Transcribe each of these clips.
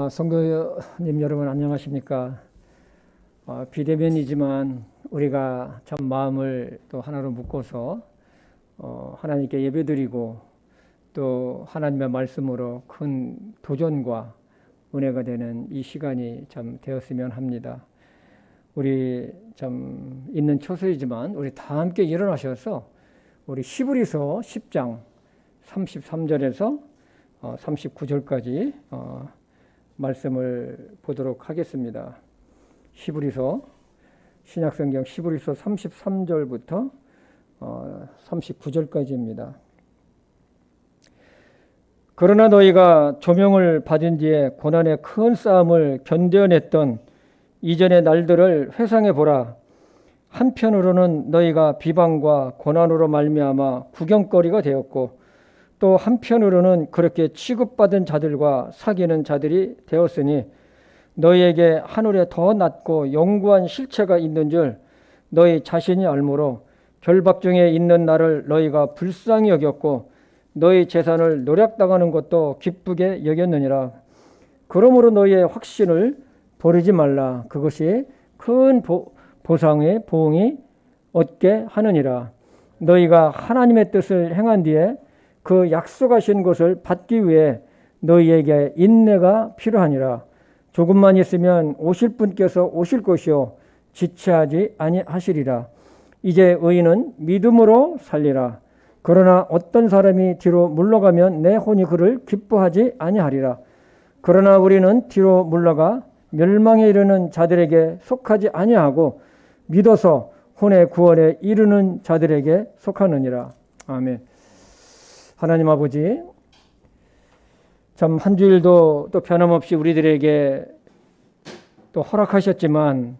성도님 여러분 안녕하십니까? 비대면이지만 우리가 참 마음을 또 하나로 묶어서 하나님께 예배드리고 또 하나님의 말씀으로 큰 도전과 은혜가 되는 이 시간이 참 되었으면 합니다. 우리 참 있는 초소이지만 우리 다 함께 일어나셔서 우리 히브리서 10장 33절에서 39절까지 말씀을 보도록 하겠습니다. 히브리서 신약성경 히브리서 33절부터 39절까지입니다. 그러나 너희가 조명을 받은 뒤에 고난의 큰 싸움을 견뎌냈던 이전의 날들을 회상해 보라. 한편으로는 너희가 비방과 고난으로 말미암아 구경거리가 되었고 또 한편으로는 그렇게 취급받은 자들과 사귀는 자들이 되었으니 너희에게 하늘에 더 낮고 영구한 실체가 있는 줄 너희 자신이 알므로 결박 중에 있는 나를 너희가 불쌍히 여겼고 너희 재산을 노략당하는 것도 기쁘게 여겼느니라. 그러므로 너희의 확신을 버리지 말라. 그것이 큰 보상의 보응이 얻게 하느니라. 너희가 하나님의 뜻을 행한 뒤에 그 약속하신 것을 받기 위해 너희에게 인내가 필요하니라. 조금만 있으면 오실 분께서 오실 것이요 지체하지 아니하시리라. 이제 의인은 믿음으로 살리라. 그러나 어떤 사람이 뒤로 물러가면 내 혼이 그를 기뻐하지 아니하리라. 그러나 우리는 뒤로 물러가 멸망에 이르는 자들에게 속하지 아니하고 믿어서 혼의 구원에 이르는 자들에게 속하느니라. 아멘. 하나님 아버지, 참 한 주일도 또 변함없이 우리들에게 또 허락하셨지만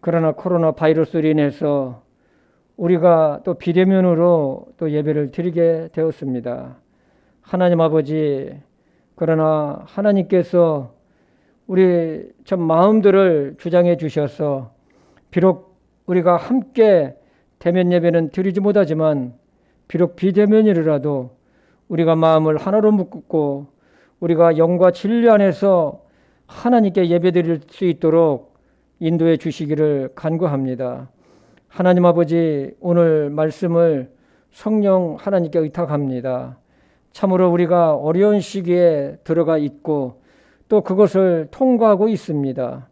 그러나 코로나 바이러스로 인해서 우리가 또 비대면으로 또 예배를 드리게 되었습니다. 하나님 아버지, 그러나 하나님께서 우리 참 마음들을 주장해 주셔서 비록 우리가 함께 대면 예배는 드리지 못하지만 비록 비대면이라도 우리가 마음을 하나로 묶고 우리가 영과 진리 안에서 하나님께 예배드릴 수 있도록 인도해 주시기를 간구합니다. 하나님 아버지, 오늘 말씀을 성령 하나님께 의탁합니다. 참으로 우리가 어려운 시기에 들어가 있고 또 그것을 통과하고 있습니다.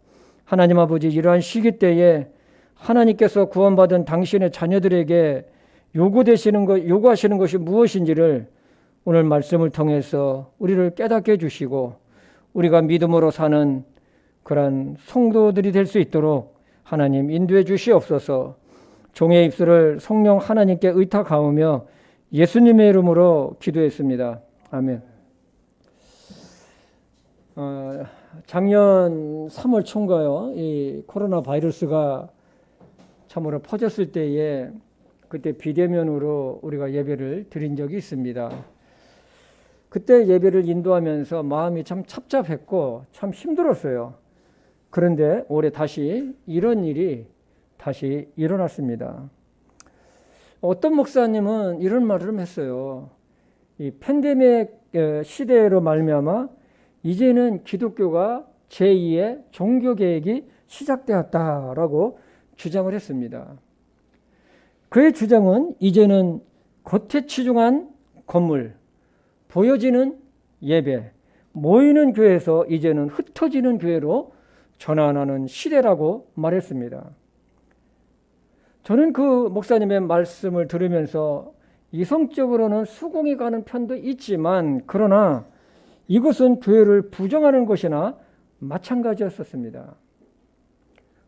하나님 아버지, 이러한 시기 때에 하나님께서 구원받은 당신의 자녀들에게 요구하시는 것이 무엇인지를 오늘 말씀을 통해서 우리를 깨닫게 해주시고 우리가 믿음으로 사는 그러한 성도들이 될 수 있도록 하나님 인도해 주시옵소서. 종의 입술을 성령 하나님께 의탁하오며 예수님의 이름으로 기도했습니다. 아멘. 작년 3월 초인가요? 이 코로나 바이러스가 참으로 퍼졌을 때에 그때 비대면으로 우리가 예배를 드린 적이 있습니다. 그때 예배를 인도하면서 마음이 참 착잡했고 참 힘들었어요. 그런데 올해 다시 이런 일이 다시 일어났습니다. 어떤 목사님은 이런 말을 했어요. 이 팬데믹 시대로 말미암아 이제는 기독교가 제2의 종교 개혁이 시작되었다라고 주장을 했습니다. 그의 주장은 이제는 겉에 치중한 건물, 보여지는 예배, 모이는 교회에서 이제는 흩어지는 교회로 전환하는 시대라고 말했습니다. 저는 그 목사님의 말씀을 들으면서 이성적으로는 수긍이 가는 편도 있지만 그러나 이것은 교회를 부정하는 것이나 마찬가지였었습니다.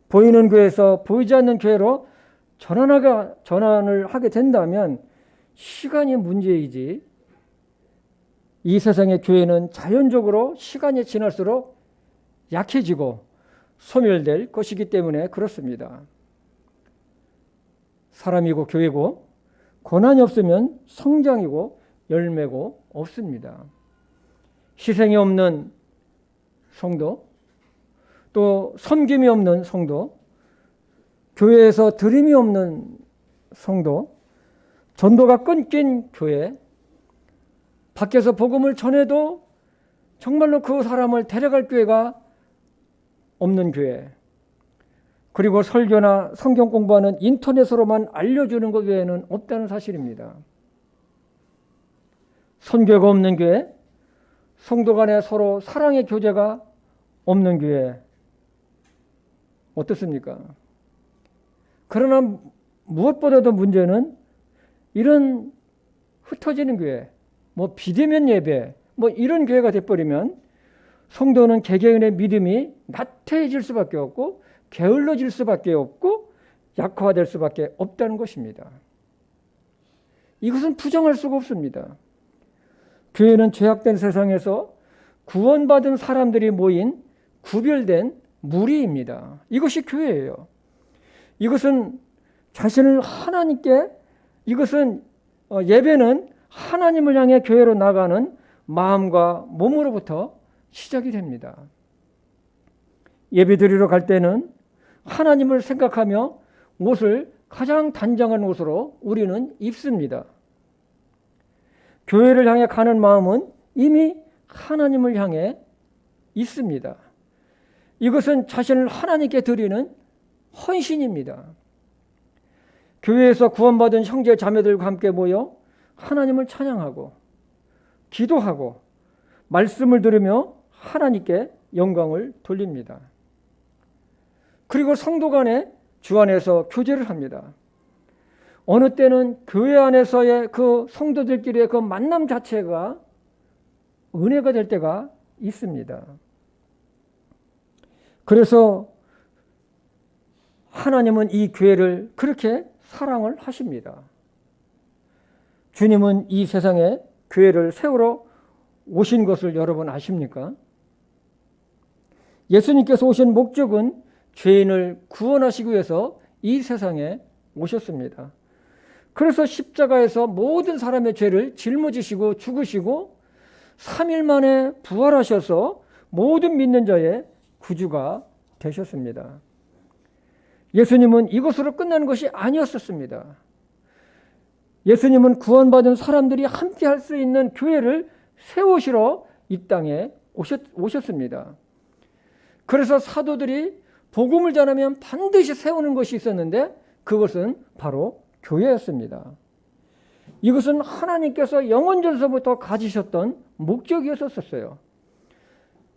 보이는 교회에서 보이지 않는 교회로 전환을 하게 된다면 시간이 문제이지 이 세상의 교회는 자연적으로 시간이 지날수록 약해지고 소멸될 것이기 때문에 그렇습니다. 사람이고 교회고 고난이 없으면 성장이고 열매고 없습니다. 희생이 없는 성도, 또 섬김이 없는 성도, 교회에서 드림이 없는 성도, 전도가 끊긴 교회, 밖에서 복음을 전해도 정말로 그 사람을 데려갈 교회가 없는 교회, 그리고 설교나 성경 공부하는 인터넷으로만 알려주는 것 외에는 없다는 사실입니다. 선교가 없는 교회, 성도 간에 서로 사랑의 교제가 없는 교회, 어떻습니까? 그러나 무엇보다도 문제는 이런 흩어지는 교회, 뭐 비대면 예배, 뭐 이런 교회가 돼버리면 성도는 개개인의 믿음이 나태해질 수밖에 없고 게을러질 수밖에 없고 약화될 수밖에 없다는 것입니다. 이것은 부정할 수가 없습니다. 교회는 죄악된 세상에서 구원받은 사람들이 모인 구별된 무리입니다. 이것이 교회예요. 이것은 자신을 하나님께, 이것은 예배는 하나님을 향해 교회로 나가는 마음과 몸으로부터 시작이 됩니다. 예배 드리러 갈 때는 하나님을 생각하며 옷을 가장 단정한 옷으로 우리는 입습니다. 교회를 향해 가는 마음은 이미 하나님을 향해 있습니다. 이것은 자신을 하나님께 드리는 헌신입니다. 교회에서 구원받은 형제 자매들과 함께 모여 하나님을 찬양하고 기도하고 말씀을 들으며 하나님께 영광을 돌립니다. 그리고 성도 간에 주 안에서 교제를 합니다. 어느 때는 교회 안에서의 그 성도들끼리의 그 만남 자체가 은혜가 될 때가 있습니다. 그래서 하나님은 이 교회를 그렇게 사랑을 하십니다. 주님은 이 세상에 교회를 세우러 오신 것을 여러분 아십니까? 예수님께서 오신 목적은 죄인을 구원하시기 위해서 이 세상에 오셨습니다. 그래서 십자가에서 모든 사람의 죄를 짊어지시고 죽으시고 3일 만에 부활하셔서 모든 믿는 자의 구주가 되셨습니다. 예수님은 이것으로 끝나는 것이 아니었었습니다. 예수님은 구원받은 사람들이 함께 할 수 있는 교회를 세우시러 이 땅에 오셨습니다. 그래서 사도들이 복음을 전하면 반드시 세우는 것이 있었는데 그것은 바로 교회였습니다. 이것은 하나님께서 영원전서부터 가지셨던 목적이었었어요.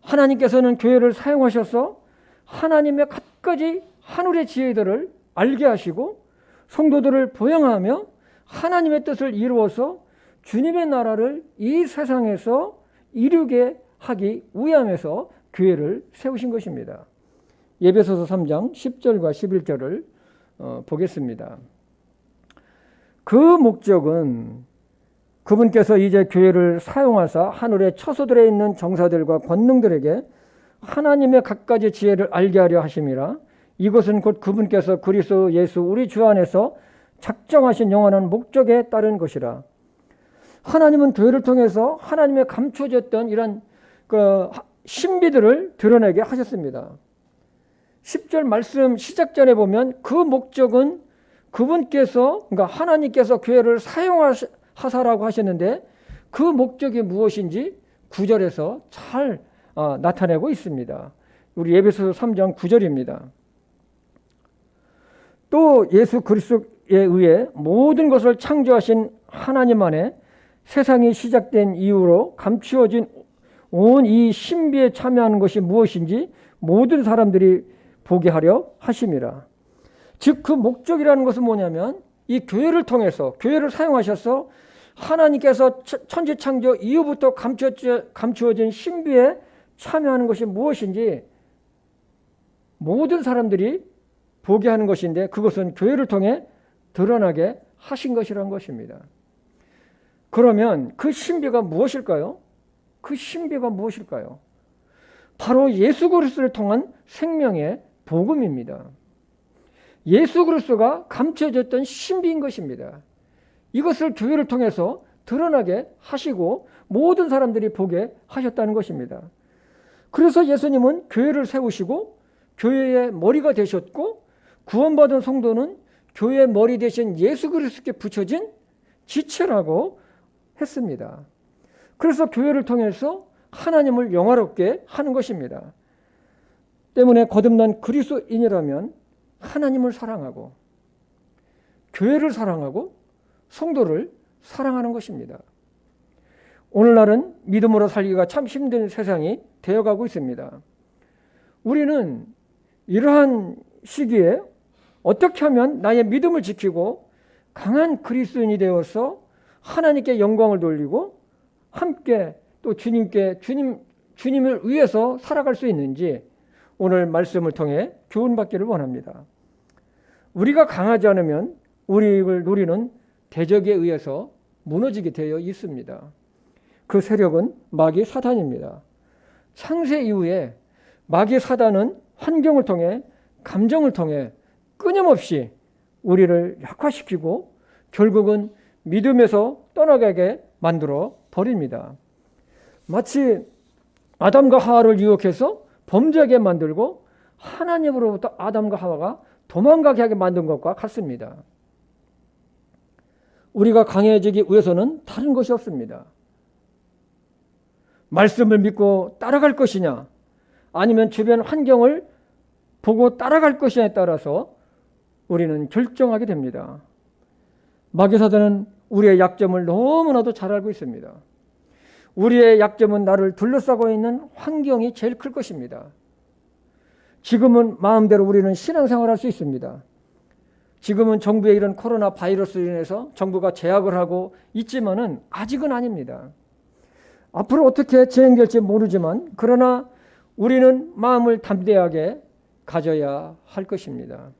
하나님께서는 교회를 사용하셔서 하나님의 갖가지 하늘의 지혜들을 알게 하시고 성도들을 보양하며 하나님의 뜻을 이루어서 주님의 나라를 이 세상에서 이루게 하기 위함에서 교회를 세우신 것입니다. 에베소서 3장 10절과 11절을 보겠습니다. 그 목적은 그분께서 이제 교회를 사용하사 하늘의 처소들에 있는 정사들과 권능들에게 하나님의 갖가지 지혜를 알게 하려 하심이라. 이것은 곧 그분께서 그리스도 예수 우리 주 안에서 작정하신 영원한 목적에 따른 것이라. 하나님은 교회를 통해서 하나님의 감추어졌던 이런 신비들을 드러내게 하셨습니다. 10절 말씀 시작 전에 보면 그 목적은 그분께서, 그러니까 하나님께서 교회를 사용하사라고 하셨는데 그 목적이 무엇인지 9절에서 잘 나타내고 있습니다. 우리 에베소서 3장 9절입니다. 또 예수 그리스도에 의해 모든 것을 창조하신 하나님 안에 세상이 시작된 이후로 감추어진 온 이 신비에 참여하는 것이 무엇인지 모든 사람들이 보게 하려 하심이라. 즉 그 목적이라는 것은 뭐냐면 이 교회를 통해서 교회를 사용하셔서 하나님께서 천지 창조 이후부터 감추어진 신비에 참여하는 것이 무엇인지 모든 사람들이 보게 하는 것인데 그것은 교회를 통해 드러나게 하신 것이라는 것입니다. 그러면 그 신비가 무엇일까요? 그 신비가 무엇일까요? 바로 예수 그리스도를 통한 생명의 복음입니다. 예수 그리스도가 감춰졌던 신비인 것입니다. 이것을 교회를 통해서 드러나게 하시고 모든 사람들이 보게 하셨다는 것입니다. 그래서 예수님은 교회를 세우시고 교회의 머리가 되셨고 구원받은 성도는 교회의 머리 대신 예수 그리스도께 붙여진 지체라고 했습니다. 그래서 교회를 통해서 하나님을 영화롭게 하는 것입니다. 때문에 거듭난 그리스도인이라면 하나님을 사랑하고 교회를 사랑하고 성도를 사랑하는 것입니다. 오늘날은 믿음으로 살기가 참 힘든 세상이 되어가고 있습니다. 우리는 이러한 시기에 어떻게 하면 나의 믿음을 지키고 강한 그리스도인이 되어서 하나님께 영광을 돌리고 함께 또 주님을 위해서 살아갈 수 있는지 오늘 말씀을 통해 교훈받기를 원합니다. 우리가 강하지 않으면 우리를 노리는 대적에 의해서 무너지게 되어 있습니다. 그 세력은 마귀 사단입니다. 창세 이후에 마귀 사단은 환경을 통해 감정을 통해 끊임없이 우리를 약화시키고 결국은 믿음에서 떠나가게 만들어 버립니다. 마치 아담과 하와를 유혹해서 범죄하게 만들고 하나님으로부터 아담과 하와가 도망가게 하게 만든 것과 같습니다. 우리가 강해지기 위해서는 다른 것이 없습니다. 말씀을 믿고 따라갈 것이냐 아니면 주변 환경을 보고 따라갈 것이냐에 따라서 우리는 결정하게 됩니다. 마귀 사단은 우리의 약점을 너무나도 잘 알고 있습니다. 우리의 약점은 나를 둘러싸고 있는 환경이 제일 클 것입니다. 지금은 마음대로 우리는 신앙생활을 할 수 있습니다. 지금은 정부의 이런 코로나 바이러스로 인해서 정부가 제약을 하고 있지만은 아직은 아닙니다. 앞으로 어떻게 진행될지 모르지만 그러나 우리는 마음을 담대하게 가져야 할 것입니다.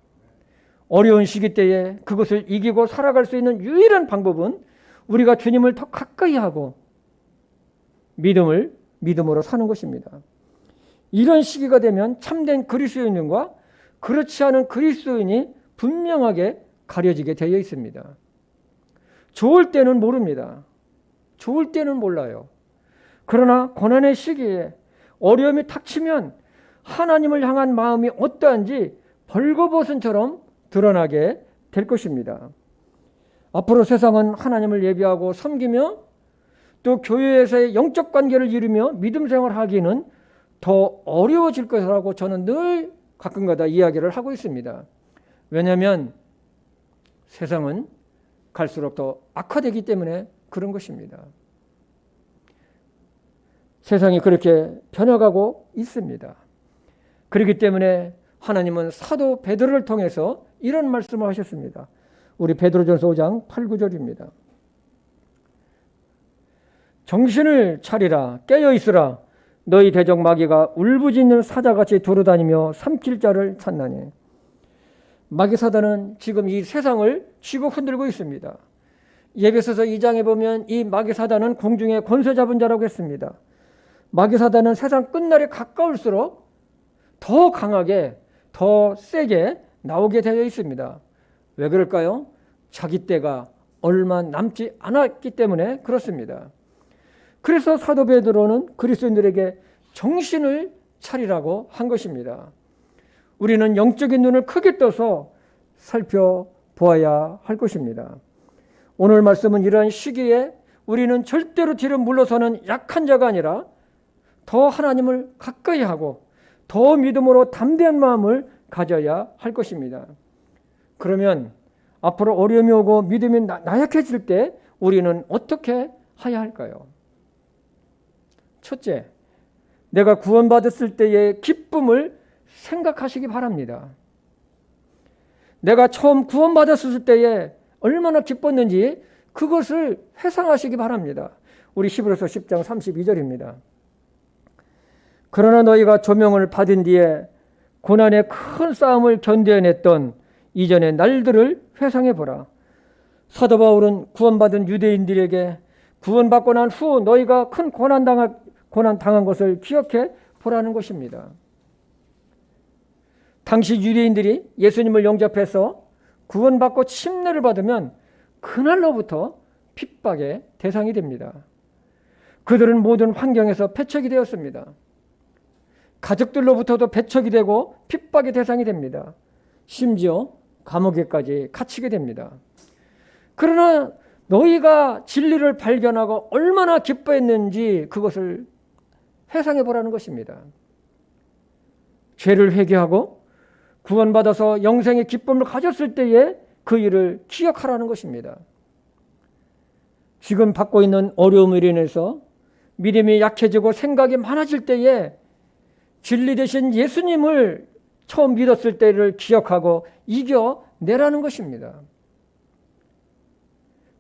어려운 시기 때에 그것을 이기고 살아갈 수 있는 유일한 방법은 우리가 주님을 더 가까이 하고 믿음으로 사는 것입니다. 이런 시기가 되면 참된 그리스도인과 그렇지 않은 그리스도인이 분명하게 가려지게 되어 있습니다. 좋을 때는 모릅니다. 좋을 때는 몰라요. 그러나 고난의 시기에 어려움이 닥치면 하나님을 향한 마음이 어떠한지 벌거벗은처럼 드러나게 될 것입니다. 앞으로 세상은 하나님을 예배하고 섬기며 또 교회에서의 영적 관계를 이루며 믿음 생활하기는 더 어려워질 것이라고 저는 늘 가끔가다 이야기를 하고 있습니다. 왜냐하면 세상은 갈수록 더 악화되기 때문에 그런 것입니다. 세상이 그렇게 변해가고 있습니다. 그렇기 때문에 하나님은 사도 베드로를 통해서 이런 말씀을 하셨습니다. 우리 베드로전서 5장 8, 9절입니다. 정신을 차리라 깨어 있으라 너희 대적 마귀가 울부짖는 사자같이 돌아다니며 삼킬 자를 찾나니. 마귀 사단은 지금 이 세상을 쥐고 흔들고 있습니다. 예배소서 2장에 보면 이 마귀 사단은 공중에 권세 잡은 자라고 했습니다. 마귀 사단은 세상 끝날에 가까울수록 더 강하게 더 세게 나오게 되어 있습니다. 왜 그럴까요? 자기 때가 얼마 남지 않았기 때문에 그렇습니다. 그래서 사도 베드로는 그리스도인들에게 정신을 차리라고 한 것입니다. 우리는 영적인 눈을 크게 떠서 살펴보아야 할 것입니다. 오늘 말씀은 이러한 시기에 우리는 절대로 뒤로 물러서는 약한 자가 아니라 더 하나님을 가까이 하고 더 믿음으로 담대한 마음을 가져야 할 것입니다. 그러면 앞으로 어려움이 오고 믿음이 나약해질 때 우리는 어떻게 해야 할까요? 첫째, 내가 구원받았을 때의 기쁨을 생각하시기 바랍니다. 내가 처음 구원받았을 때에 얼마나 기뻤는지 그것을 회상하시기 바랍니다. 우리 히브리서 10장 32절입니다. 그러나 너희가 조명을 받은 뒤에 고난의 큰 싸움을 견뎌냈던 이전의 날들을 회상해 보라. 사도 바울은 구원받은 유대인들에게 구원받고 난 후 너희가 큰 고난 당한 것을 기억해 보라는 것입니다. 당시 유대인들이 예수님을 영접해서 구원받고 침례를 받으면 그날로부터 핍박의 대상이 됩니다. 그들은 모든 환경에서 배척이 되었습니다. 가족들로부터도 배척이 되고 핍박의 대상이 됩니다. 심지어 감옥에까지 갇히게 됩니다. 그러나 너희가 진리를 발견하고 얼마나 기뻐했는지 그것을 회상해 보라는 것입니다. 죄를 회개하고 구원받아서 영생의 기쁨을 가졌을 때에 그 일을 기억하라는 것입니다. 지금 받고 있는 어려움으로 인해서 믿음이 약해지고 생각이 많아질 때에 진리 되신 예수님을 처음 믿었을 때를 기억하고 이겨내라는 것입니다.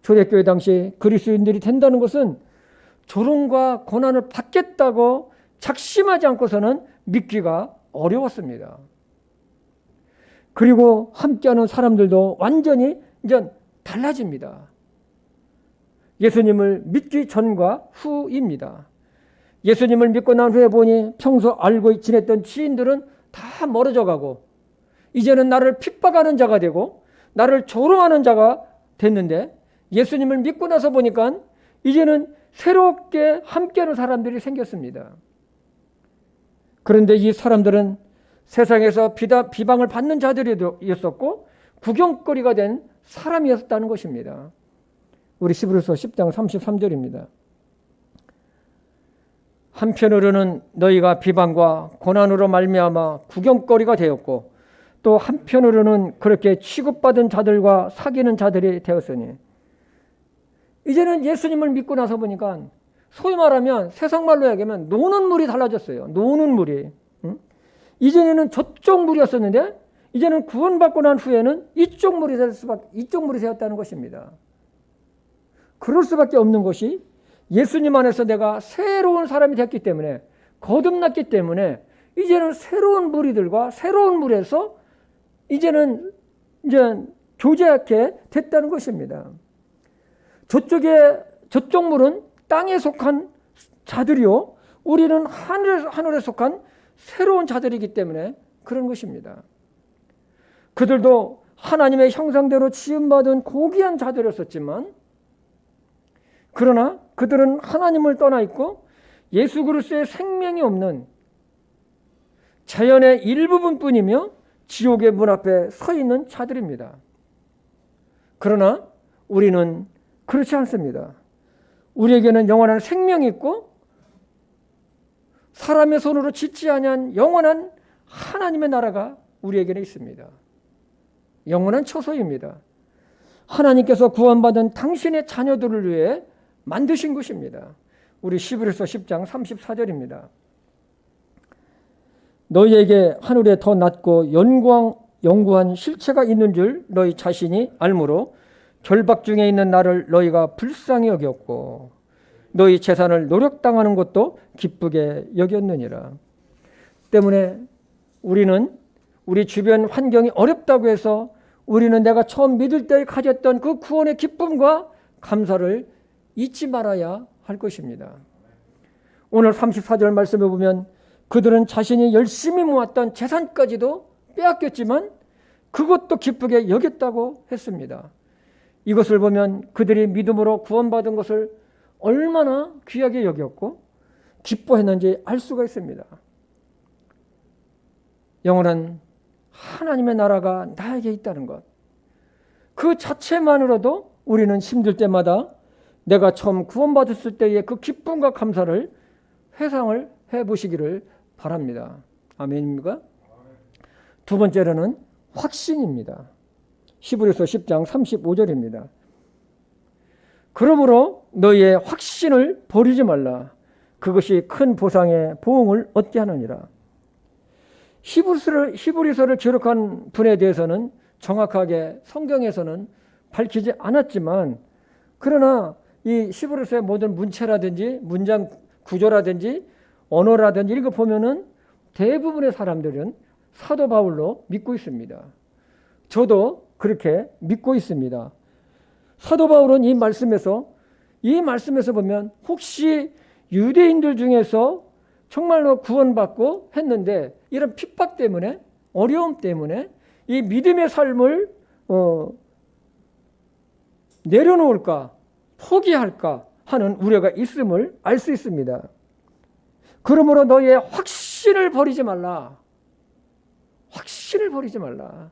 초대교회 당시 그리스도인들이 된다는 것은 조롱과 고난을 받겠다고 작심하지 않고서는 믿기가 어려웠습니다. 그리고 함께하는 사람들도 완전히 이제 달라집니다. 예수님을 믿기 전과 후입니다. 예수님을 믿고 난 후에 보니 평소 알고 지냈던 지인들은 다 멀어져 가고 이제는 나를 핍박하는 자가 되고 나를 조롱하는 자가 됐는데 예수님을 믿고 나서 보니까 이제는 새롭게 함께하는 사람들이 생겼습니다. 그런데 이 사람들은 세상에서 비방을 받는 자들이었었고 구경거리가 된 사람이었다는 것입니다. 우리 히브리서 10장 33절입니다. 한편으로는 너희가 비방과 고난으로 말미암아 구경거리가 되었고 또 한편으로는 그렇게 취급받은 자들과 사귀는 자들이 되었으니 이제는 예수님을 믿고 나서 보니까 소위 말하면 세상 말로 얘기하면 노는 물이 달라졌어요. 노는 물이. 이전에는 저쪽 물이었었는데 이제는 구원받고 난 후에는 이쪽 물이 되었다는 것입니다. 그럴 수밖에 없는 것이 예수님 안에서 내가 새로운 사람이 됐기 때문에 거듭났기 때문에 이제는 새로운 무리들과 새로운 물에서 이제는 교제하게 됐다는 것입니다. 저쪽 물은 땅에 속한 자들이요 우리는 하늘에 속한 새로운 자들이기 때문에 그런 것입니다. 그들도 하나님의 형상대로 지음받은 고귀한 자들이었었지만 그러나 그들은 하나님을 떠나 있고 예수 그리스도의 생명이 없는 자연의 일부분뿐이며 지옥의 문 앞에 서 있는 자들입니다. 그러나 우리는 그렇지 않습니다. 우리에게는 영원한 생명이 있고 사람의 손으로 짓지 아니한 영원한 하나님의 나라가 우리에게는 있습니다. 영원한 처소입니다. 하나님께서 구원받은 당신의 자녀들을 위해 만드신 것입니다. 우리 히브리서 10장 34절입니다. 너희에게 하늘에 더 낮고 영구한 실체가 있는 줄 너희 자신이 알므로 결박 중에 있는 나를 너희가 불쌍히 여겼고 너희 재산을 노력당하는 것도 기쁘게 여겼느니라. 때문에 우리는 우리 주변 환경이 어렵다고 해서 우리는 내가 처음 믿을 때 가졌던 그 구원의 기쁨과 감사를 잊지 말아야 할 것입니다. 오늘 34절 말씀에 보면 그들은 자신이 열심히 모았던 재산까지도 빼앗겼지만 그것도 기쁘게 여겼다고 했습니다. 이것을 보면 그들이 믿음으로 구원받은 것을 얼마나 귀하게 여겼고 기뻐했는지 알 수가 있습니다. 영원한 하나님의 나라가 나에게 있다는 것, 그 자체만으로도 우리는 힘들 때마다 내가 처음 구원받았을 때의 그 기쁨과 감사를 회상을 해보시기를 바랍니다. 아멘입니까? 두 번째로는 확신입니다. 히브리서 10장 35절입니다. 그러므로 너희의 확신을 버리지 말라. 그것이 큰 보상의 보응을 얻게 하느니라. 히브리서를 기록한 분에 대해서는 정확하게 성경에서는 밝히지 않았지만 그러나 이 히브리서의 모든 문체라든지 문장 구조라든지 언어라든지 이런 거 보면은 대부분의 사람들은 사도 바울로 믿고 있습니다. 저도 그렇게 믿고 있습니다. 사도 바울은 이 말씀에서 보면 혹시 유대인들 중에서 정말로 구원받고 했는데 이런 핍박 때문에 어려움 때문에 이 믿음의 삶을 내려놓을까 포기할까 하는 우려가 있음을 알 수 있습니다. 그러므로 너희의 확신을 버리지 말라. 확신을 버리지 말라.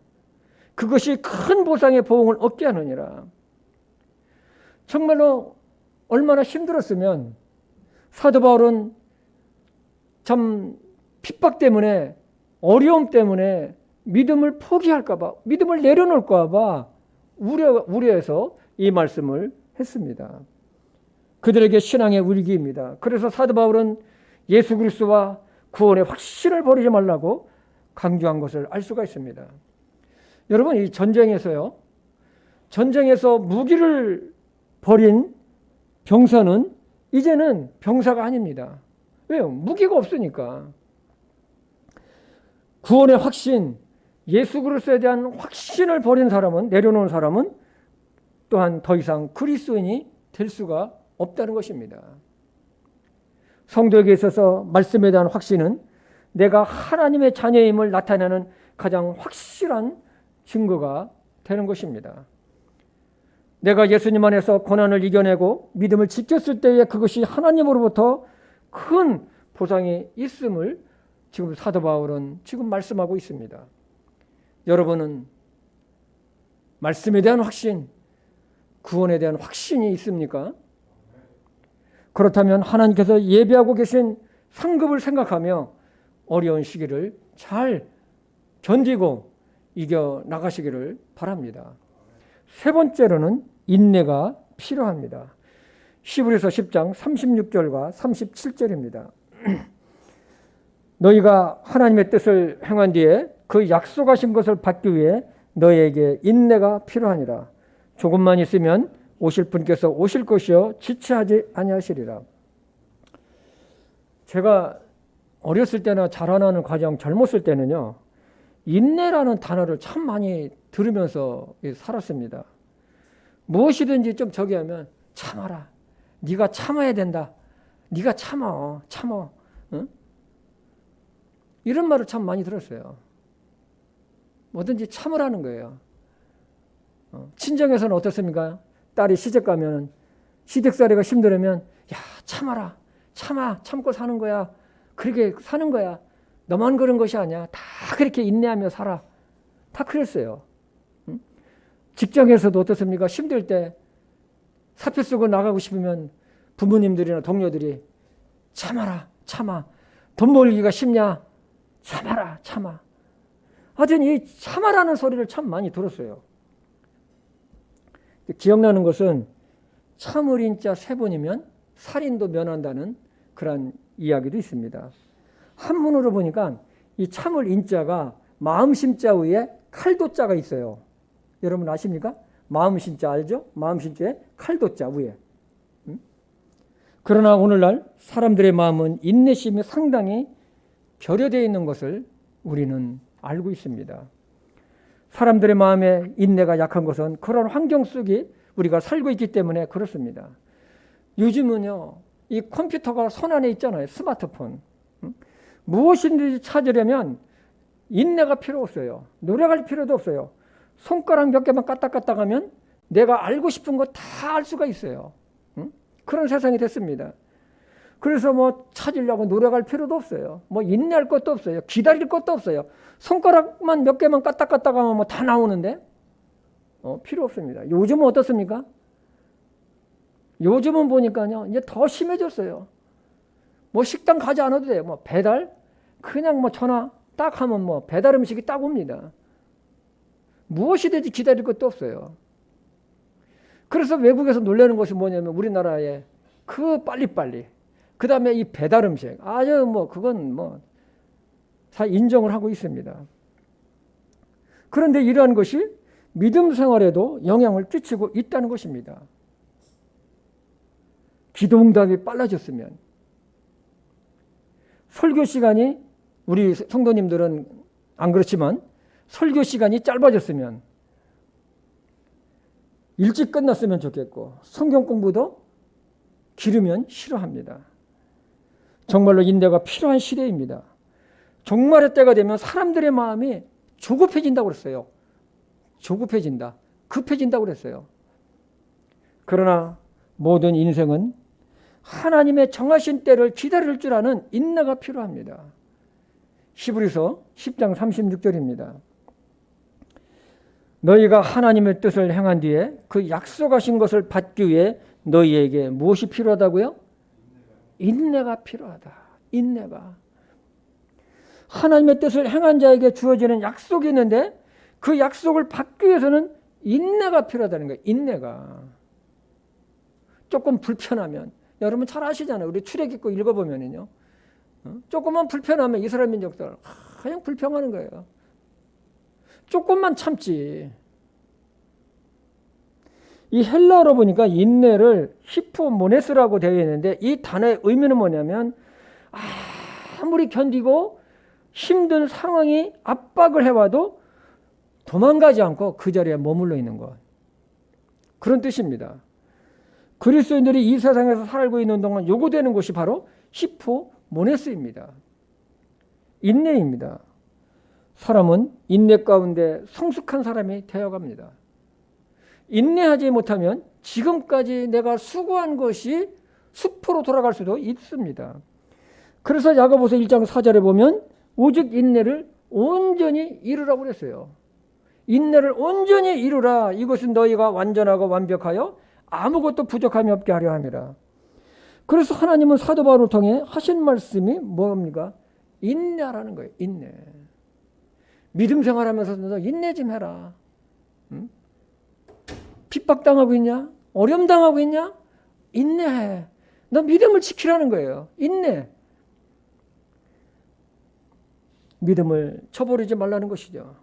그것이 큰 보상의 보응을 얻게 하느니라. 정말로 얼마나 힘들었으면 사도 바울은 참 핍박 때문에, 어려움 때문에 믿음을 포기할까 봐, 믿음을 내려놓을까 봐 우려해서 이 말씀을 했습니다. 그들에게 신앙의 위기입니다. 그래서 사도 바울은 예수 그리스도와 구원의 확신을 버리지 말라고 강조한 것을 알 수가 있습니다. 여러분, 이 전쟁에서 무기를 버린 병사는 이제는 병사가 아닙니다. 왜요? 무기가 없으니까. 구원의 확신, 예수 그리스도에 대한 확신을 버린 사람은, 내려놓은 사람은 또한 더 이상 그리스도인이 될 수가 없다는 것입니다. 성도에게 있어서 말씀에 대한 확신은 내가 하나님의 자녀임을 나타내는 가장 확실한 증거가 되는 것입니다. 내가 예수님 안에서 고난을 이겨내고 믿음을 지켰을 때에 그것이 하나님으로부터 큰 보상이 있음을 지금 사도 바울은 지금 말씀하고 있습니다. 여러분은 말씀에 대한 확신, 구원에 대한 확신이 있습니까? 그렇다면 하나님께서 예비하고 계신 상급을 생각하며 어려운 시기를 잘 견디고 이겨 나가시기를 바랍니다. 세 번째로는 인내가 필요합니다. 히브리서 10장 36절과 37절입니다. 너희가 하나님의 뜻을 행한 뒤에 그 약속하신 것을 받기 위해 너희에게 인내가 필요하니라. 조금만 있으면 오실 분께서 오실 것이요 지체하지 아니하시리라. 제가 어렸을 때나 자라나는 과정, 젊었을 때는요, 인내라는 단어를 참 많이 들으면서 살았습니다. 무엇이든지 좀 저기 하면 참아라. 네가 참아야 된다. 네가 참아. 응? 이런 말을 참 많이 들었어요. 뭐든지 참으라는 거예요. 친정에서는 어떻습니까? 딸이 시집 가면, 시댁살이가 힘들으면 야, 참아라. 참고 사는 거야. 그렇게 사는 거야. 너만 그런 것이 아니야. 다 그렇게 인내하며 살아. 다 그랬어요. 직장에서도 어떻습니까? 힘들 때 사표 쓰고 나가고 싶으면 부모님들이나 동료들이 참아. 돈 벌기가 쉽냐? 참아. 하여튼 이 참아라는 소리를 참 많이 들었어요. 기억나는 것은 참을 인자 세 번이면 살인도 면한다는 그런 이야기도 있습니다. 한문으로 보니까 이 참을 인자가 마음심자 위에 칼도자가 있어요. 여러분 아십니까? 마음심자 알죠? 마음심자에 칼도자 위에. 그러나 오늘날 사람들의 마음은 인내심이 상당히 결여되어 있는 것을 우리는 알고 있습니다. 사람들의 마음에 인내가 약한 것은 그런 환경 속에 우리가 살고 있기 때문에 그렇습니다. 요즘은요, 이 컴퓨터가 손 안에 있잖아요. 스마트폰. 무엇인지 찾으려면 인내가 필요 없어요. 노력할 필요도 없어요. 손가락 몇 개만 까딱까딱 하면 내가 알고 싶은 거 다 알 수가 있어요. 그런 세상이 됐습니다. 그래서 뭐 찾으려고 노력할 필요도 없어요. 뭐 인내할 것도 없어요. 기다릴 것도 없어요. 손가락만 몇 개만 까딱까딱 하면 뭐 다 나오는데 필요 없습니다. 요즘은 어떻습니까? 요즘은 보니까요, 이제 더 심해졌어요. 뭐 식당 가지 않아도 돼요. 뭐 배달 그냥 뭐 전화 딱 하면 뭐 배달 음식이 딱 옵니다. 무엇이든지 기다릴 것도 없어요. 그래서 외국에서 놀라는 것이 뭐냐면 우리나라의 그 빨리빨리, 그 다음에 이 배달 음식, 아주 뭐 그건 뭐 다 인정을 하고 있습니다. 그런데 이러한 것이 믿음 생활에도 영향을 끼치고 있다는 것입니다. 기도 응답이 빨라졌으면, 설교 시간이, 우리 성도님들은 안 그렇지만 설교 시간이 짧아졌으면, 일찍 끝났으면 좋겠고 성경 공부도 길으면 싫어합니다. 정말로 인내가 필요한 시대입니다. 종말의 때가 되면 사람들의 마음이 조급해진다고 그랬어요. 조급해진다. 급해진다고 그랬어요. 그러나 모든 인생은 하나님의 정하신 때를 기다릴 줄 아는 인내가 필요합니다. 히브리서 10장 36절입니다. 너희가 하나님의 뜻을 행한 뒤에 그 약속하신 것을 받기 위해 너희에게 무엇이 필요하다고요? 인내가 필요하다. 인내가. 하나님의 뜻을 행한 자에게 주어지는 약속이 있는데 그 약속을 받기 위해서는 인내가 필요하다는 거예요. 인내가. 조금 불편하면 여러분 잘 아시잖아요. 우리 출애굽기 읽어보면은요. 조금만 불편하면 이스라엘 민족들 그냥 불평하는 거예요. 조금만 참지. 이 헬라어로 보니까 인내를 히포모네스라고 되어 있는데 이 단어의 의미는 뭐냐면 아무리 견디고 힘든 상황이 압박을 해와도 도망가지 않고 그 자리에 머물러 있는 것. 그런 뜻입니다. 그리스도인들이 이 세상에서 살고 있는 동안 요구되는 것이 바로 히포모네스입니다. 인내입니다. 사람은 인내 가운데 성숙한 사람이 되어갑니다. 인내하지 못하면 지금까지 내가 수고한 것이 수포로 돌아갈 수도 있습니다. 그래서 야고보서 1장 4절에 보면 오직 인내를 온전히 이루라고 그랬어요. 인내를 온전히 이루라. 이것은 너희가 완전하고 완벽하여 아무것도 부족함이 없게 하려 함이라. 그래서 하나님은 사도 바울을 통해 하신 말씀이 뭡니까? 인내하라는 거예요. 인내. 믿음 생활하면서 너 인내 좀 해라. 응? 핍박당하고 있냐? 어려움 당하고 있냐? 인내해. 너 믿음을 지키라는 거예요. 인내. 믿음을 쳐버리지 말라는 것이죠.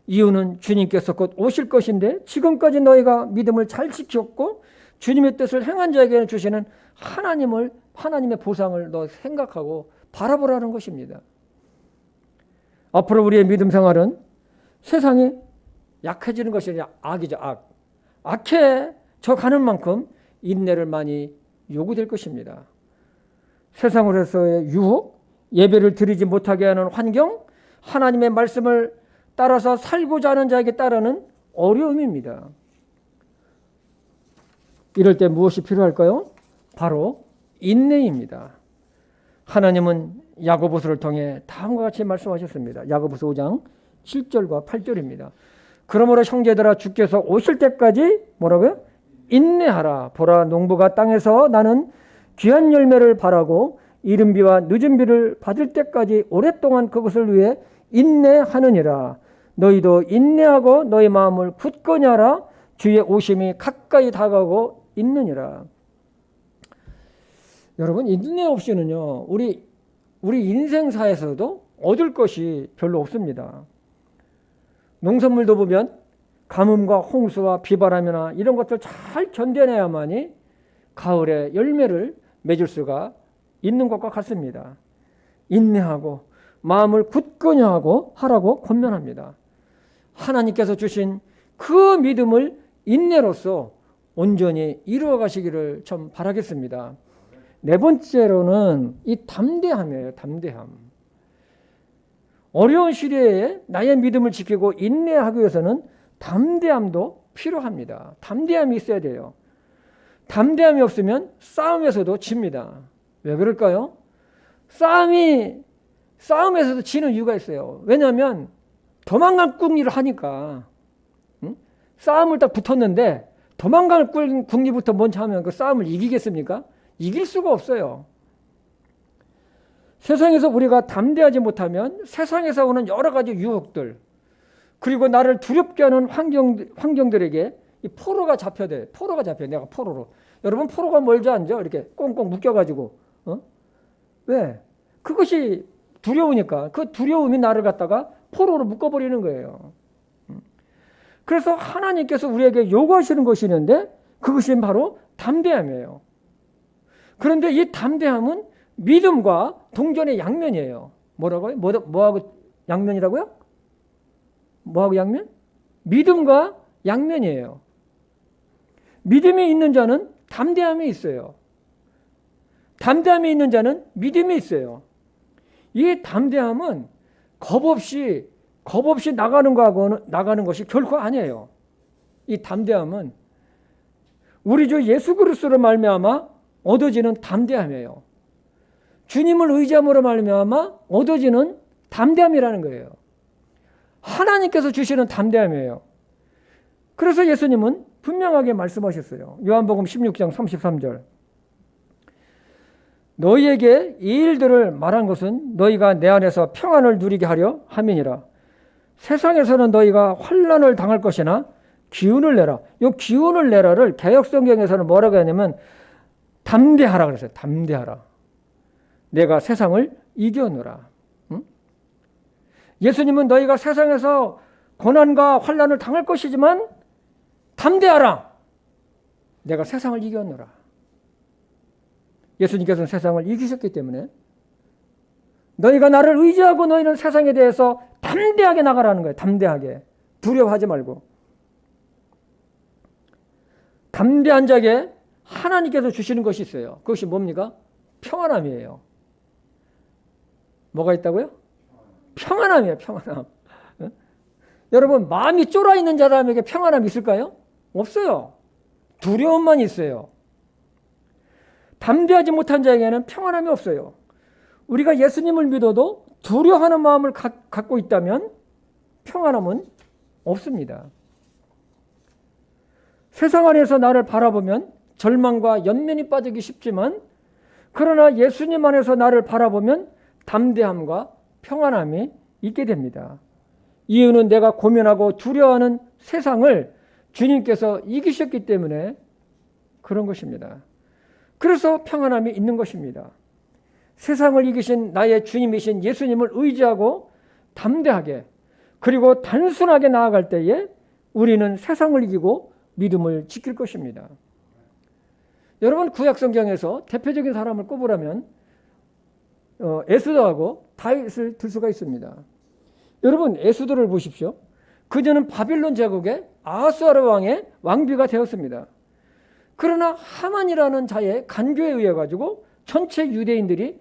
이유는 주님께서 곧 오실 것인데 지금까지 너희가 믿음을 잘 지켰고 주님의 뜻을 행한 자에게는 주시는 하나님의 보상을 너 생각하고 바라보라는 것입니다. 앞으로 우리의 믿음 생활은 세상이 약해지는 것이 아니라 악이죠. 악해져 가는 만큼 인내를 많이 요구될 것입니다. 세상으로서의 유혹, 예배를 드리지 못하게 하는 환경, 하나님의 말씀을 따라서 살고자 하는 자에게 따르는 어려움입니다. 이럴 때 무엇이 필요할까요? 바로 인내입니다. 하나님은 야고보서를 통해 다음과 같이 말씀하셨습니다. 야고보서 5장 7절과 8절입니다. 그러므로 형제들아 주께서 오실 때까지 뭐라고요? 인내하라. 보라 농부가 땅에서 나는 귀한 열매를 바라고 이른 비와 늦은 비를 받을 때까지 오랫동안 그것을 위해 인내하느니라. 너희도 인내하고 너희 마음을 굳건히 하라. 주의 오심이 가까이 다가오고 있느니라. 여러분 인내 없이는요 우리 인생사에서도 얻을 것이 별로 없습니다. 농산물도 보면 가뭄과 홍수와 비바람이나 이런 것들 잘 견뎌내야만이 가을에 열매를 맺을 수가 있는 것과 같습니다. 인내하고 마음을 굳건히 하라고 권면합니다. 하나님께서 주신 그 믿음을 인내로서 온전히 이루어 가시기를 좀 바라겠습니다. 네 번째로는 이 담대함이에요. 담대함. 어려운 시대에 나의 믿음을 지키고 인내하기 위해서는 담대함도 필요합니다. 담대함이 있어야 돼요. 담대함이 없으면 싸움에서도 집니다. 왜 그럴까요? 싸움에서도 지는 이유가 있어요. 왜냐하면 도망갈 궁리를 하니까. 싸움을 딱 붙었는데 도망갈 궁리부터 먼저 하면 그 싸움을 이기겠습니까? 이길 수가 없어요. 세상에서 우리가 담대하지 못하면 세상에서 오는 여러 가지 유혹들 그리고 나를 두렵게 하는 환경들에게 이 포로가 잡혀. 내가 포로로. 여러분 포로가 멀지 않죠? 이렇게 꽁꽁 묶여가지고. 왜? 그것이 두려우니까 그 두려움이 나를 갖다가 포로로 묶어버리는 거예요. 그래서 하나님께서 우리에게 요구하시는 것이 있는데 그것이 바로 담대함이에요. 그런데 이 담대함은 믿음과 동전의 양면이에요. 뭐라고요? 뭐하고 양면이라고요? 뭐하고 양면? 믿음과 양면이에요. 믿음이 있는 자는 담대함이 있어요. 담대함이 있는 자는 믿음이 있어요. 이 담대함은 겁 없이 나가는 것이 결코 아니에요. 이 담대함은 우리 주 예수 그리스도로 말미암아 얻어지는 담대함이에요. 주님을 의지함으로 말미암아 얻어지는 담대함이라는 거예요. 하나님께서 주시는 담대함이에요. 그래서 예수님은 분명하게 말씀하셨어요. 요한복음 16장 33절. 너희에게 이 일들을 말한 것은 너희가 내 안에서 평안을 누리게 하려 함이니라. 세상에서는 너희가 환난을 당할 것이나 기운을 내라. 이 기운을 내라를 개역성경에서는 뭐라고 하냐면 담대하라 그랬어요. 담대하라. 내가 세상을 이겨노라. 응? 예수님은 너희가 세상에서 고난과 환난을 당할 것이지만 담대하라. 내가 세상을 이겨노라. 예수님께서는 세상을 이기셨기 때문에 너희가 나를 의지하고 너희는 세상에 대해서 담대하게 나가라는 거예요. 담대하게. 두려워하지 말고. 담대한 자에게 하나님께서 주시는 것이 있어요. 그것이 뭡니까? 평안함이에요. 뭐가 있다고요? 평안함이에요. 평안함. 여러분 마음이 쫄아 있는 사람에게 평안함이 있을까요? 없어요. 두려움만 있어요. 담대하지 못한 자에게는 평안함이 없어요. 우리가 예수님을 믿어도 두려워하는 마음을 갖고 있다면 평안함은 없습니다. 세상 안에서 나를 바라보면 절망과 연민이 빠지기 쉽지만 그러나 예수님 안에서 나를 바라보면 담대함과 평안함이 있게 됩니다. 이유는 내가 고민하고 두려워하는 세상을 주님께서 이기셨기 때문에 그런 것입니다. 그래서 평안함이 있는 것입니다. 세상을 이기신 나의 주님이신 예수님을 의지하고 담대하게 그리고 단순하게 나아갈 때에 우리는 세상을 이기고 믿음을 지킬 것입니다. 여러분 구약성경에서 대표적인 사람을 꼽으라면 에스더하고 다윗을 들 수가 있습니다. 여러분 에스더를 보십시오. 그녀는 바빌론 제국의 아하스웨로 왕의 왕비가 되었습니다. 그러나 하만이라는 자의 간교에 의해 가지고 전체 유대인들이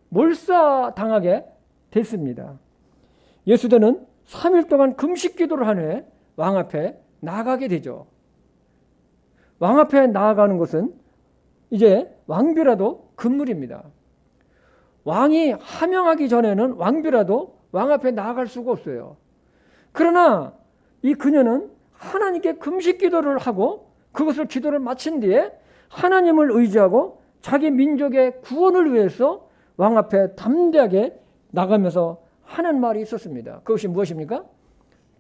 몰사당하게 됐습니다. 에스더는 3일 동안 금식 기도를 한 후에 왕 앞에 나아가게 되죠. 왕 앞에 나아가는 것은 이제 왕비라도 금물입니다. 왕이 하명하기 전에는 왕비라도 왕 앞에 나아갈 수가 없어요. 그러나 이 그녀는 하나님께 금식 기도를 하고 그것을 기도를 마친 뒤에 하나님을 의지하고 자기 민족의 구원을 위해서 왕 앞에 담대하게 나가면서 하는 말이 있었습니다. 그것이 무엇입니까?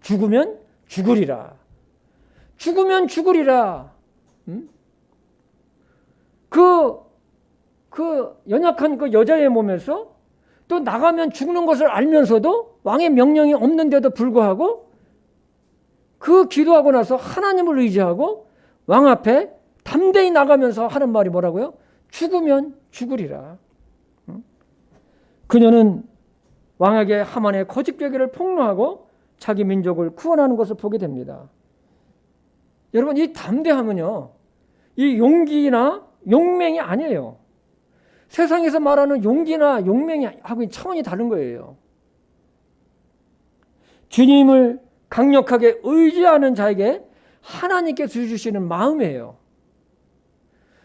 죽으면 죽으리라. 죽으면 죽으리라. 그 연약한 그 여자의 몸에서 또 나가면 죽는 것을 알면서도 왕의 명령이 없는데도 불구하고 그 기도하고 나서 하나님을 의지하고 왕 앞에 담대히 나가면서 하는 말이 뭐라고요? 죽으면 죽으리라. 그녀는 왕에게 하만의 거짓되기를 폭로하고 자기 민족을 구원하는 것을 보게 됩니다. 여러분 이 담대함은요. 이 용기나 용맹이 아니에요. 세상에서 말하는 용기나 용맹이 하고 차원이 다른 거예요. 주님을 강력하게 의지하는 자에게 하나님께서 주시는 마음이에요.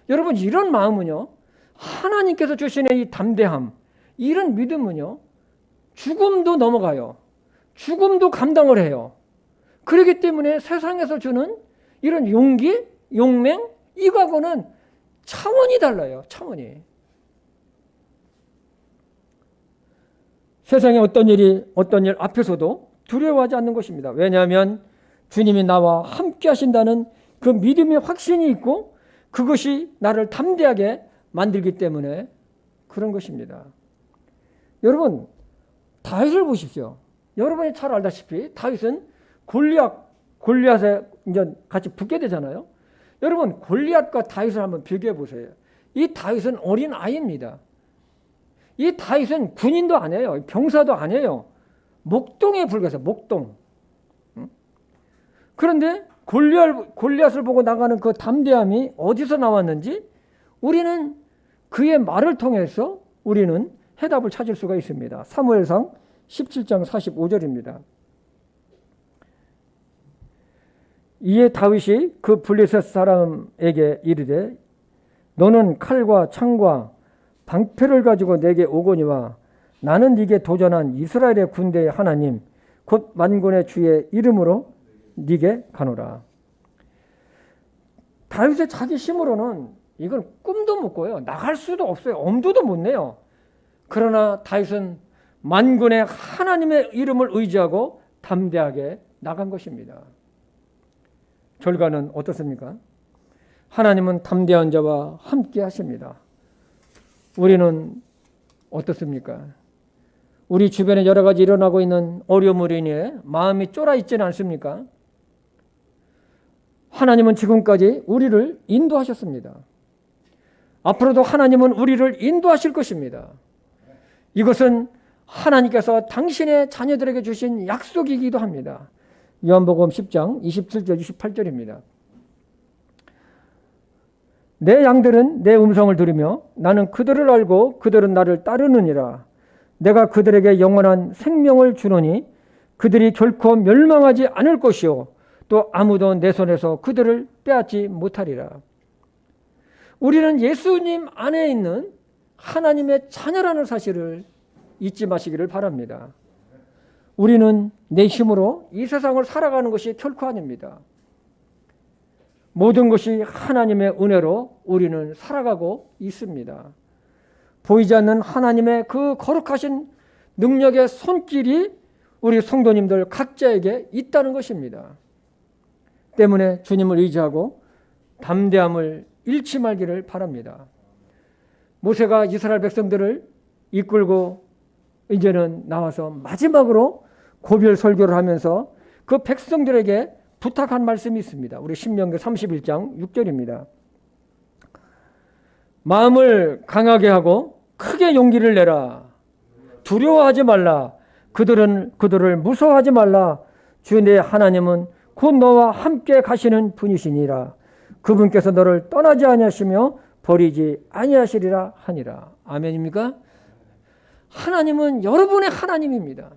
여러분 이런 마음은요. 하나님께서 주시는 이 담대함, 이런 믿음은요. 죽음도 넘어가요. 죽음도 감당을 해요. 그렇기 때문에 세상에서 주는 이런 용기, 용맹, 이거하고는 차원이 달라요. 차원이. 세상에 어떤 일 앞에서도 두려워하지 않는 것입니다. 왜냐하면 주님이 나와 함께 하신다는 그 믿음의 확신이 있고 그것이 나를 담대하게 만들기 때문에 그런 것입니다. 여러분 다윗을 보십시오. 여러분이 잘 알다시피 다윗은 골리앗에 이제 같이 붙게 되잖아요. 여러분 골리앗과 다윗을 한번 비교해 보세요. 이 다윗은 어린 아이입니다. 이 다윗은 군인도 아니에요. 병사도 아니에요. 목동에 불과해서 목동. 그런데 골리앗을 보고 나가는 그 담대함이 어디서 나왔는지 우리는 그의 말을 통해서 우리는 해답을 찾을 수가 있습니다. 사무엘상 17장 45절입니다. 이에 다윗이 그 블레셋 사람에게 이르되 너는 칼과 창과 방패를 가지고 내게 오거니와 나는 네게 도전한 이스라엘의 군대의 하나님 곧 만군의 주의 이름으로 네게 가노라. 다윗의 자기 힘으로는 이건 꿈도 못 꿔요. 나갈 수도 없어요. 엄두도 못 내요. 그러나 다윗은 만군의 하나님의 이름을 의지하고 담대하게 나간 것입니다. 결과는 어떻습니까? 하나님은 담대한 자와 함께 하십니다. 우리는 어떻습니까? 우리 주변에 여러 가지 일어나고 있는 어려움으로 인해 마음이 쫄아 있지는 않습니까? 하나님은 지금까지 우리를 인도하셨습니다. 앞으로도 하나님은 우리를 인도하실 것입니다. 이것은 하나님께서 당신의 자녀들에게 주신 약속이기도 합니다. 요한복음 10장 27절 28절입니다. 내 양들은 내 음성을 들으며 나는 그들을 알고 그들은 나를 따르느니라. 내가 그들에게 영원한 생명을 주노니 그들이 결코 멸망하지 않을 것이요 또 아무도 내 손에서 그들을 빼앗지 못하리라. 우리는 예수님 안에 있는 하나님의 자녀라는 사실을 잊지 마시기를 바랍니다. 우리는 내 힘으로 이 세상을 살아가는 것이 결코 아닙니다. 모든 것이 하나님의 은혜로 우리는 살아가고 있습니다. 보이지 않는 하나님의 그 거룩하신 능력의 손길이 우리 성도님들 각자에게 있다는 것입니다. 때문에 주님을 의지하고 담대함을 잃지 말기를 바랍니다. 모세가 이스라엘 백성들을 이끌고 이제는 나와서 마지막으로 고별 설교를 하면서 그 백성들에게 부탁한 말씀이 있습니다. 우리 신명기 31장 6절입니다. 마음을 강하게 하고 크게 용기를 내라. 두려워하지 말라. 그들을 무서워하지 말라. 주 내 하나님은 곧 너와 함께 가시는 분이시니라. 그분께서 너를 떠나지 아니하시며 버리지 아니하시리라 하니라. 아멘입니까? 하나님은 여러분의 하나님입니다.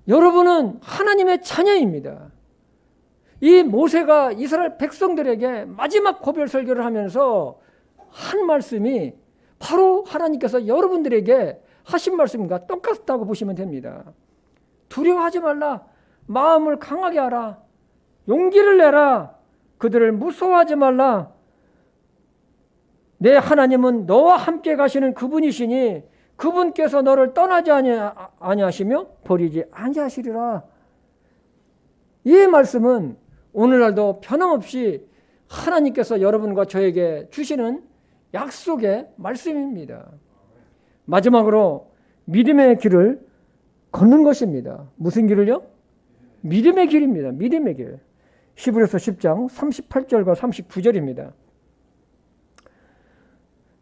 여러분은 하나님의 자녀입니다. 이 모세가 이스라엘 백성들에게 마지막 고별 설교를 하면서 한 말씀이 바로 하나님께서 여러분들에게 하신 말씀과 똑같다고 보시면 됩니다. 두려워하지 말라. 마음을 강하게 하라. 용기를 내라. 그들을 무서워하지 말라. 내 하나님은 너와 함께 가시는 그분이시니 그분께서 너를 떠나지 아니하시며 버리지 아니하시리라. 이 말씀은 오늘날도 변함없이 하나님께서 여러분과 저에게 주시는 약속의 말씀입니다. 마지막으로 믿음의 길을 걷는 것입니다. 무슨 길을요? 믿음의 길입니다. 믿음의 길. 히브리서 10장 38절과 39절입니다.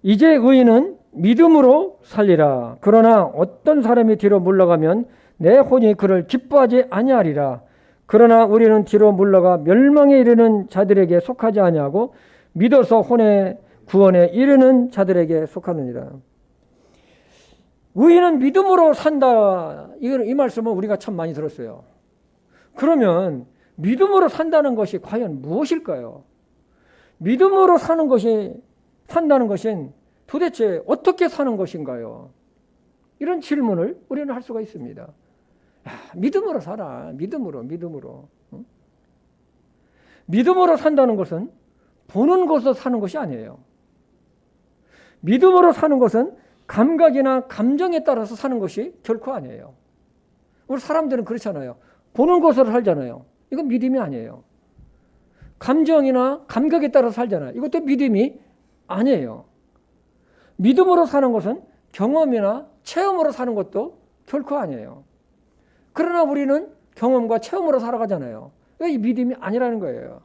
이제 의인은 믿음으로 살리라. 그러나 어떤 사람이 뒤로 물러가면 내 혼이 그를 기뻐하지 아니하리라. 그러나 우리는 뒤로 물러가 멸망에 이르는 자들에게 속하지 아니하고 믿어서 혼의 구원에 이르는 자들에게 속하느니라. 의인은 믿음으로 산다. 이 말씀은 우리가 참 많이 들었어요. 그러면 믿음으로 산다는 것이 과연 무엇일까요? 믿음으로 산다는 것은 도대체 어떻게 사는 것인가요? 이런 질문을 우리는 할 수가 있습니다. 믿음으로 살아. 믿음으로. 응? 믿음으로 산다는 것은 보는 것으로 사는 것이 아니에요. 믿음으로 사는 것은 감각이나 감정에 따라서 사는 것이 결코 아니에요. 우리 사람들은 그렇잖아요. 보는 것으로 살잖아요. 이건 믿음이 아니에요. 감정이나 감각에 따라서 살잖아요. 이것도 믿음이 아니에요. 믿음으로 사는 것은 경험이나 체험으로 사는 것도 결코 아니에요. 그러나 우리는 경험과 체험으로 살아가잖아요. 이 믿음이 아니라는 거예요.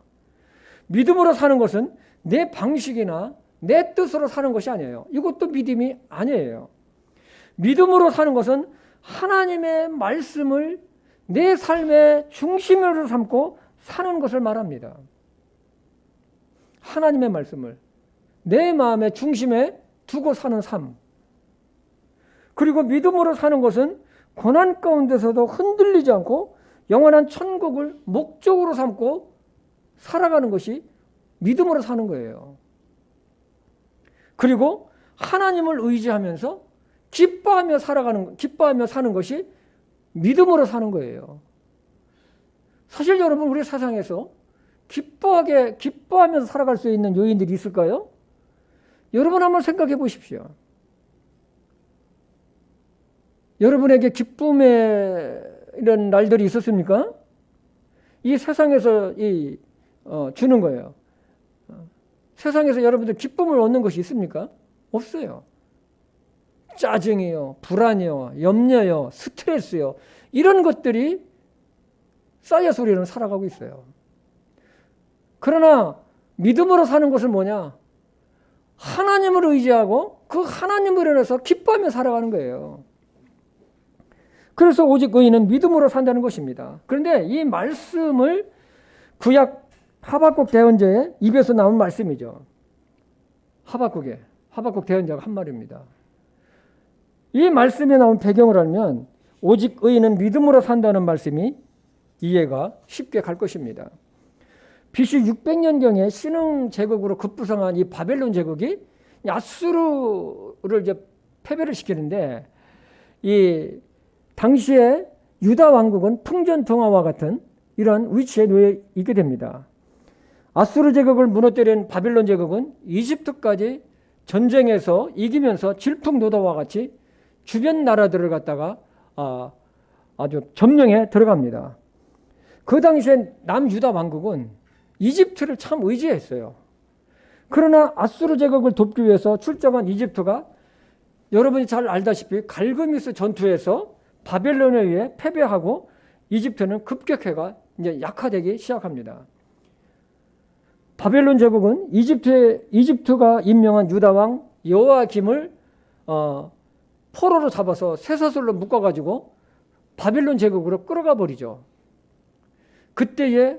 믿음으로 사는 것은 내 방식이나 내 뜻으로 사는 것이 아니에요. 이것도 믿음이 아니에요. 믿음으로 사는 것은 하나님의 말씀을 내 삶의 중심으로 삼고 사는 것을 말합니다. 하나님의 말씀을 내 마음의 중심에 두고 사는 삶. 그리고 믿음으로 사는 것은 고난 가운데서도 흔들리지 않고 영원한 천국을 목적으로 삼고 살아가는 것이 믿음으로 사는 거예요. 그리고 하나님을 의지하면서 기뻐하며 사는 것이 믿음으로 사는 거예요. 사실 여러분, 우리 세상에서 기뻐하면서 살아갈 수 있는 요인들이 있을까요? 여러분 한번 생각해 보십시오. 여러분에게 기쁨의 이런 날들이 있었습니까? 이 세상에서 주는 거예요. 세상에서 여러분들 기쁨을 얻는 것이 있습니까? 없어요. 짜증이요, 불안이요, 염려요, 스트레스요. 이런 것들이 쌓여서 우리는 살아가고 있어요. 그러나 믿음으로 사는 것은 뭐냐? 하나님을 의지하고 그 하나님을 인해서 기뻐하며 살아가는 거예요. 그래서 오직 의인은 믿음으로 산다는 것입니다. 그런데 이 말씀을 구약 하박국 대언자의 입에서 나온 말씀이죠. 하박국 대언자가 한 말입니다. 이 말씀에 나온 배경을 알면 오직 의인은 믿음으로 산다는 말씀이 이해가 쉽게 갈 것입니다. BC 600년경에 신흥 제국으로 급부상한 이 바벨론 제국이 아수르를 이제 패배를 시키는데 이 당시에 유다 왕국은 풍전등화와 같은 이런 위치에 놓여 있게 됩니다. 아수르 제국을 무너뜨린 바벨론 제국은 이집트까지 전쟁에서 이기면서 질풍노도와 같이 주변 나라들을 갖다가 아주 점령해 들어갑니다. 그 당시에 남유다 왕국은 이집트를 참 의지했어요. 그러나 아수르 제국을 돕기 위해서 출정한 이집트가 여러분이 잘 알다시피 갈그미스 전투에서 바벨론에 의해 패배하고 이집트는 급격해가 이제 약화되기 시작합니다. 바벨론 제국은 이집트가 임명한 유다 왕 여호야김을 포로로 잡아서 쇠사슬로 묶어가지고 바벨론 제국으로 끌어가 버리죠. 그때에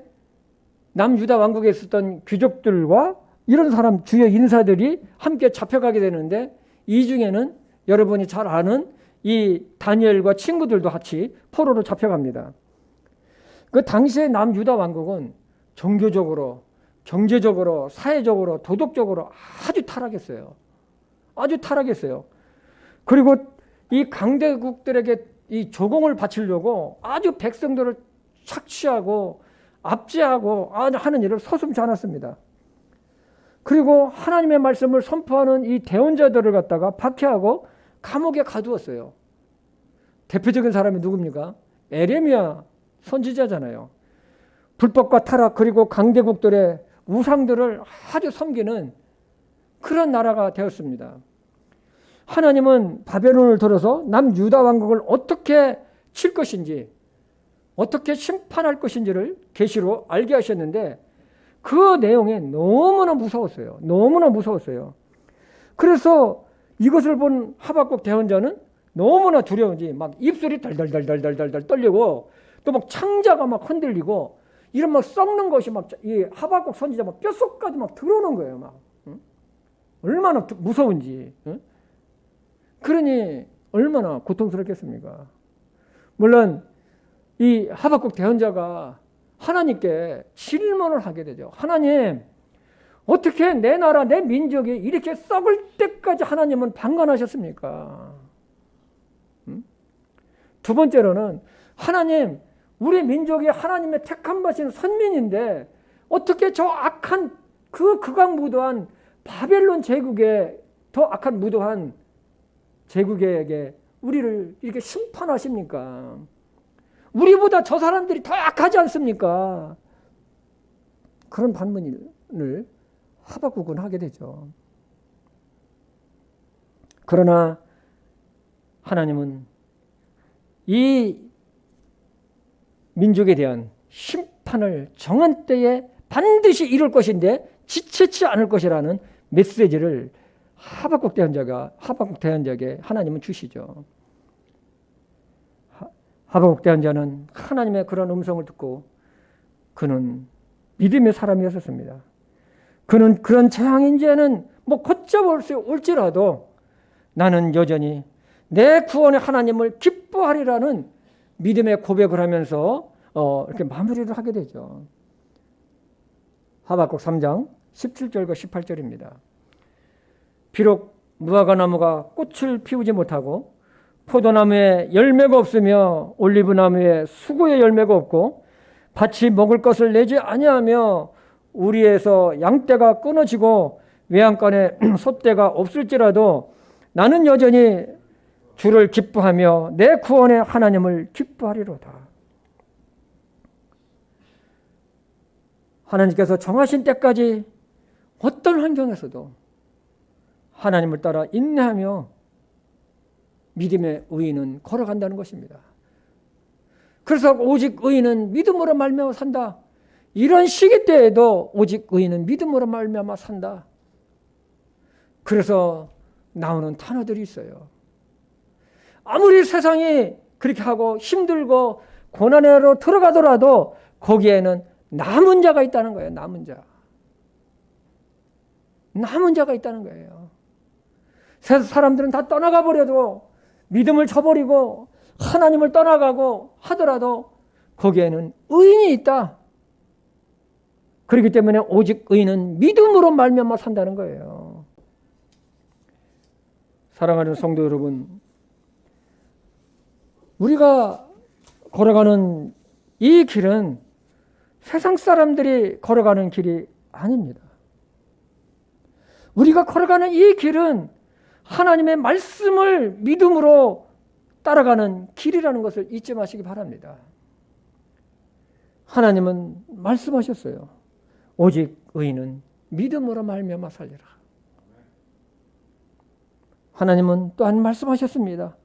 남유다 왕국에 있었던 귀족들과 이런 사람 주요 인사들이 함께 잡혀가게 되는데 이 중에는 여러분이 잘 아는 이 다니엘과 친구들도 같이 포로로 잡혀갑니다. 그 당시에 남유다 왕국은 종교적으로, 경제적으로, 사회적으로, 도덕적으로 아주 타락했어요. 아주 타락했어요. 그리고 이 강대국들에게 이 조공을 바치려고 아주 백성들을 착취하고 압제하고 하는 일을 서슴지 않았습니다. 그리고 하나님의 말씀을 선포하는 이 대언자들을 갖다가 박해하고 감옥에 가두었어요. 대표적인 사람이 누굽니까? 에레미야 선지자잖아요. 불법과 타락 그리고 강대국들의 우상들을 아주 섬기는 그런 나라가 되었습니다. 하나님은 바벨론을 들어서 남유다 왕국을 어떻게 칠 것인지 어떻게 심판할 것인지를 계시로 알게 하셨는데 그 내용이 너무나 무서웠어요. 너무나 무서웠어요. 그래서 이것을 본 하박국 대언자는 너무나 두려운지 막 입술이 달달달달달달 떨리고 또 막 창자가 막 흔들리고 이런 막 썩는 것이 막 이 하박국 선지자 막 뼛속까지 막 들어오는 거예요. 막 얼마나 무서운지. 그러니 얼마나 고통스럽겠습니까? 물론 이 하박국 대언자가 하나님께 질문을 하게 되죠. 하나님, 어떻게 내 나라, 내 민족이 이렇게 썩을 때까지 하나님은 방관하셨습니까? 두 번째로는 하나님, 우리 민족이 하나님의 택함 받은 선민인데 어떻게 저 악한 그 극악무도한 바벨론 제국에 더 악한 무도한 제국에게 우리를 이렇게 심판하십니까? 우리보다 저 사람들이 더 악하지 않습니까? 그런 반문을 하박국은 하게 되죠. 그러나 하나님은 이 민족에 대한 심판을 정한 때에 반드시 이룰 것인데 지체치 않을 것이라는 메시지를 하박국 대언자에게 하나님은 주시죠. 하박국 대언자는 하나님의 그런 음성을 듣고 그는 믿음의 사람이었습니다. 그는 그런 재앙인지에는 뭐 걷잡을 수 올지라도 나는 여전히 내 구원의 하나님을 기뻐하리라는 믿음의 고백을 하면서 이렇게 마무리를 하게 되죠. 하박국 3장 17절과 18절입니다. 비록 무화과나무가 꽃을 피우지 못하고 포도나무에 열매가 없으며 올리브나무에 수고의 열매가 없고 밭이 먹을 것을 내지 아니하며 우리에서 양떼가 끊어지고 외양간에 소떼가 없을지라도 나는 여전히 주를 기뻐하며 내 구원의 하나님을 기뻐하리로다. 하나님께서 정하신 때까지 어떤 환경에서도 하나님을 따라 인내하며 믿음의 의인은 걸어간다는 것입니다. 그래서 오직 의인은 믿음으로 말미암아 산다. 이런 시기 때에도 오직 의인은 믿음으로 말미암아 산다. 그래서 나오는 단어들이 있어요. 아무리 세상이 그렇게 하고 힘들고 고난으로 들어가더라도 거기에는 남은 자가 있다는 거예요. 남은 자. 남은 자가 있다는 거예요. 사람들은 다 떠나가 버려도 믿음을 저버리고 하나님을 떠나가고 하더라도 거기에는 의인이 있다. 그렇기 때문에 오직 의인은 믿음으로 말미암아 산다는 거예요. 사랑하는 성도 여러분, 우리가 걸어가는 이 길은 세상 사람들이 걸어가는 길이 아닙니다. 우리가 걸어가는 이 길은 하나님의 말씀을 믿음으로 따라가는 길이라는 것을 잊지 마시기 바랍니다. 하나님은 말씀하셨어요. 오직 의인은 믿음으로 말미암아 살리라. 하나님은 또한 말씀하셨습니다.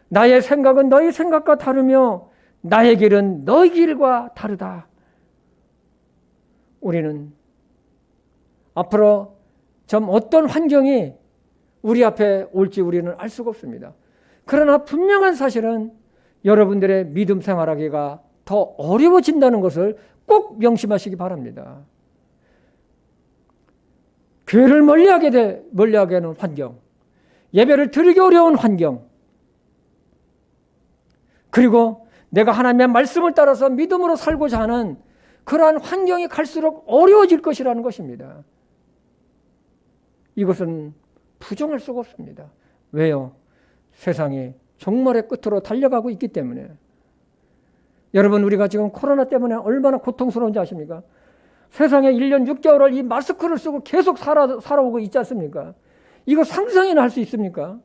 나의 생각은 너희 생각과 다르며 나의 길은 너희 길과 다르다. 우리는 앞으로 좀 어떤 환경이 우리 앞에 올지 우리는 알 수가 없습니다. 그러나 분명한 사실은 여러분들의 믿음 생활하기가 더 어려워진다는 것을 꼭 명심하시기 바랍니다. 교회를 멀리하게 하는 환경, 예배를 드리기 어려운 환경, 그리고 내가 하나님의 말씀을 따라서 믿음으로 살고자 하는 그러한 환경이 갈수록 어려워질 것이라는 것입니다. 이것은 부정할 수가 없습니다. 왜요? 세상이 종말의 끝으로 달려가고 있기 때문에. 여러분, 우리가 지금 코로나 때문에 얼마나 고통스러운지 아십니까? 세상에 1년 6개월을 이 마스크를 쓰고 계속 살아오고 있지 않습니까? 이거 상상이나 할 수 있습니까?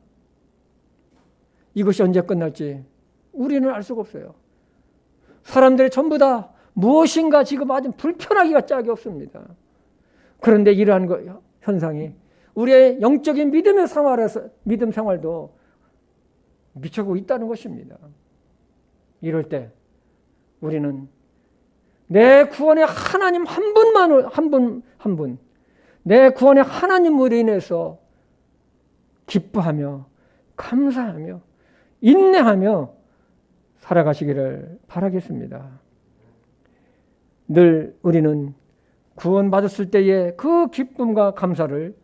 이것이 언제 끝날지 우리는 알 수가 없어요. 사람들이 전부 다 무엇인가 지금 아주 불편하기가 짝이 없습니다. 그런데 이러한 현상이 우리의 영적인 믿음 생활도 미쳐가고 있다는 것입니다. 이럴 때 우리는 내 구원의 하나님 한 분, 내 구원의 하나님으로 인해서 기뻐하며 감사하며 인내하며 살아가시기를 바라겠습니다. 늘 우리는 구원받았을 때의 그 기쁨과 감사를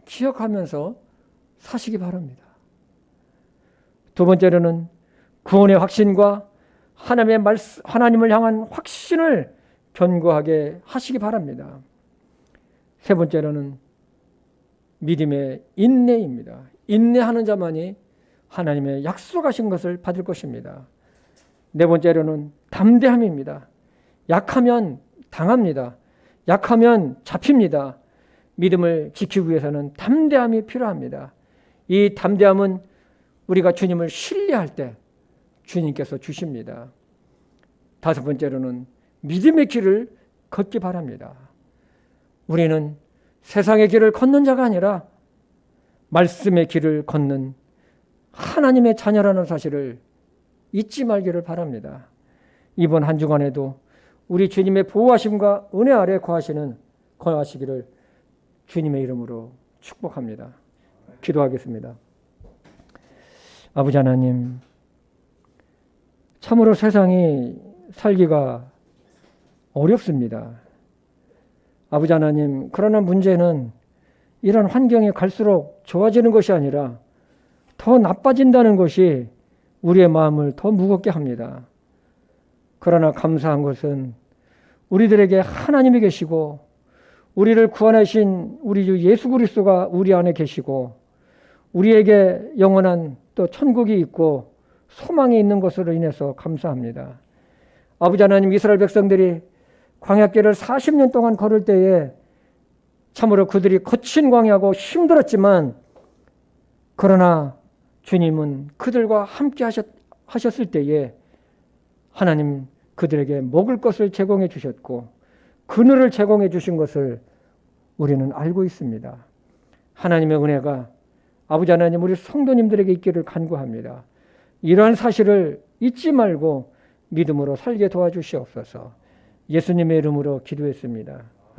기억하면서 사시기 바랍니다. 두 번째로는 구원의 확신과 하나님을 향한 확신을 견고하게 하시기 바랍니다. 세 번째로는 믿음의 인내입니다. 인내하는 자만이 하나님의 약속하신 것을 받을 것입니다. 네 번째로는 담대함입니다. 약하면 당합니다. 약하면 잡힙니다. 믿음을 지키기 위해서는 담대함이 필요합니다. 이 담대함은 우리가 주님을 신뢰할 때 주님께서 주십니다. 다섯 번째로는 믿음의 길을 걷기 바랍니다. 우리는 세상의 길을 걷는 자가 아니라 말씀의 길을 걷는 하나님의 자녀라는 사실을 잊지 말기를 바랍니다. 이번 한 주간에도 우리 주님의 보호하심과 은혜 아래 거하시기를 주님의 이름으로 축복합니다. 기도하겠습니다. 아버지 하나님, 참으로 세상이 살기가 어렵습니다. 아버지 하나님, 그러나 문제는 이런 환경이 갈수록 좋아지는 것이 아니라 더 나빠진다는 것이 우리의 마음을 더 무겁게 합니다. 그러나 감사한 것은 우리들에게 하나님이 계시고 우리를 구원하신 우리 주 예수 그리스도가 우리 안에 계시고 우리에게 영원한 또 천국이 있고 소망이 있는 것으로 인해서 감사합니다. 아버지 하나님, 이스라엘 백성들이 광야길을 40년 동안 걸을 때에 참으로 그들이 거친 광야고 힘들었지만 그러나 주님은 그들과 함께 하셨을 때에 하나님 그들에게 먹을 것을 제공해 주셨고 그늘을 제공해 주신 것을 우리는 알고 있습니다. 하나님의 은혜가 아버지 하나님 우리 성도님들에게 있기를 간구합니다. 이러한 사실을 잊지 말고 믿음으로 살게 도와주시옵소서. 예수님의 이름으로 기도했습니다.